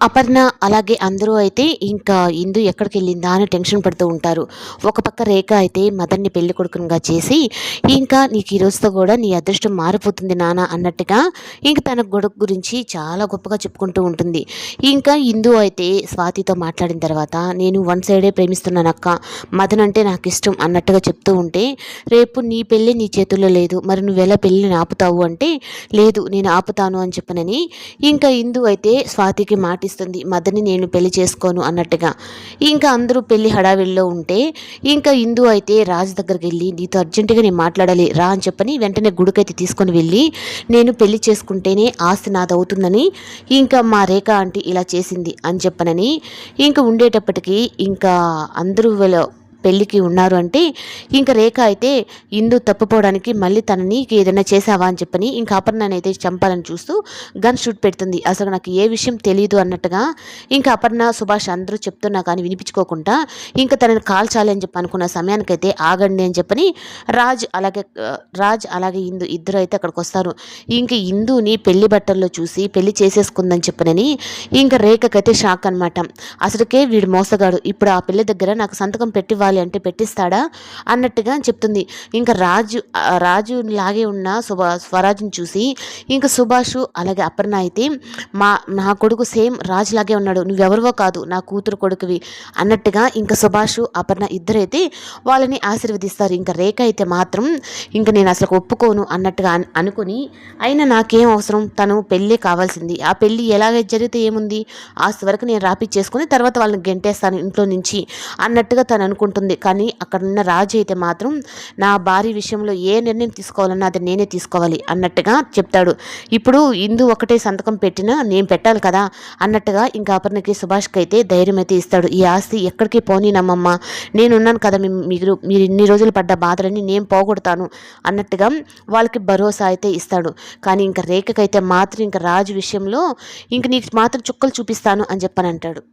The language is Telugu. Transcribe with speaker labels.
Speaker 1: అపర్ణ అలాగే అందరూ అయితే ఇంకా ఇందు ఎక్కడికెళ్ళిందా అని టెన్షన్ పడుతూ ఉంటారు. ఒక పక్క రేఖ అయితే మదన్‌ని పెళ్లి కొడుకునిగా చేసి, ఇంకా నీకు ఈ రోజుతో కూడా నీ అదృష్టం మారిపోతుంది నాన్న అన్నట్టుగా ఇంక తన కొడుకు గురించి చాలా గొప్పగా చెప్పుకుంటూ ఉంటుంది. ఇంకా ఇందు అయితే స్వాతితో మాట్లాడిన తర్వాత నేను వన్ సైడే ప్రేమిస్తున్నానక్క, మదన్ అంటే నాకిష్టం అన్నట్టుగా చెప్తూ ఉంటే, రేపు నీ పెళ్ళి నీ చేతుల్లో లేదు, మరి నువ్వెలా పెళ్ళిని ఆపుతావు అంటే, లేదు నేను ఆపుతాను అని చెప్పనని ఇంకా ఇందు అయితే స్వాతికి మాటిస్తుంది, మదన్ని నేను పెళ్లి చేసుకోను అన్నట్టుగా. ఇంకా అందరూ పెళ్లి హడావిడిలో ఉంటే ఇంకా ఇందు అయితే రాజు దగ్గరికి వెళ్ళి నీతో అర్జెంటుగా నేను మాట్లాడాలి రా అని చెప్పని వెంటనే గుడికైతే తీసుకొని వెళ్ళి, నేను పెళ్లి చేసుకుంటేనే ఆస్తి నాదవుతుందని ఇంకా మా రేఖ ఆంటీ ఇలా చేసింది అని చెప్పనని ఇంకా ఉండేటప్పటికీ ఇంకా అందరూ పెళ్ళికి ఉన్నారు అంటే ఇంకా రేఖ అయితే ఇందు తప్పుపోవడానికి మళ్ళీ తనని ఏదైనా చేసావా అని చెప్పని ఇంకా అపర్ణని అయితే చంపాలని చూస్తూ గన్ షూట్ పెడుతుంది. అసలు నాకు ఏ విషయం తెలియదు అన్నట్టుగా ఇంకా అపర్ణ సుభాష్ అందరూ చెప్తున్నా కానీ వినిపించుకోకుండా ఇంకా తనని కాల్చాలి అని చెప్పి అనుకున్న సమయానికైతే ఆగండి అని చెప్పని రాజ్ అలాగే ఇందు ఇద్దరు అయితే అక్కడికి వస్తారు. ఇంక ఇందుని పెళ్లి బట్టల్లో చూసి పెళ్లి చేసేసుకుందని చెప్పనని ఇంకా రేఖకైతే షాక్ అనమాట. అసలుకే వీడు మోసగాడు, ఇప్పుడు ఆ పెళ్లి దగ్గర నాకు సంతకం పెట్టివ్వాలి అంటే పెట్టిస్తాడా అన్నట్టుగా చెప్తుంది. ఇంకా రాజు లాగే ఉన్న స్వరాజ్ని చూసి ఇంకా సుభాష్ అలాగే అపర్ణ అయితే నా కొడుకు సేమ్ రాజు లాగే ఉన్నాడు, నువ్వెవరివో కాదు నా కూతురు కొడుకువి అన్నట్టుగా ఇంకా సుభాష్ అపర్ణ ఇద్దరైతే వాళ్ళని ఆశీర్వదిస్తారు. ఇంకా రేఖ అయితే మాత్రం ఇంకా నేను అసలు ఒప్పుకోను అన్నట్టుగా అనుకుని, అయినా నాకేం అవసరం, తను పెళ్ళే కావాల్సింది, ఆ పెళ్ళి ఎలాగ జరిగితే ఏముంది, ఆస్తి వరకు నేను రాపిచ్చేసుకుని తర్వాత వాళ్ళని గెంటేస్తాను ఇంట్లో నుంచి అన్నట్టుగా తను అనుకుంటుంది. కానీ అక్కడున్న రాజు అయితే మాత్రం నా భార్య విషయంలో ఏ నిర్ణయం తీసుకోవాలన్నా అది నేనే తీసుకోవాలి అన్నట్టుగా చెప్తాడు. ఇప్పుడు ఇందు ఒకటే సంతకం పెట్టినా నేను పెట్టాలి కదా అన్నట్టుగా ఇంకా అపర్ణకి సుభాష్కి అయితే ధైర్యం అయితే ఇస్తాడు. ఈ ఆస్తి ఎక్కడికి పోనీనమ్మమ్మ, నేనున్నాను కదా, మీరు ఇన్ని రోజులు పడ్డ బాధలని నేను పోగొడతాను అన్నట్టుగా వాళ్ళకి భరోసా అయితే ఇస్తాడు. కానీ ఇంకా రేఖకైతే మాత్రం ఇంకా రాజు విషయంలో ఇంక నీకు మాత్రం చుక్కలు చూపిస్తాను అని చెప్పని అంటాడు.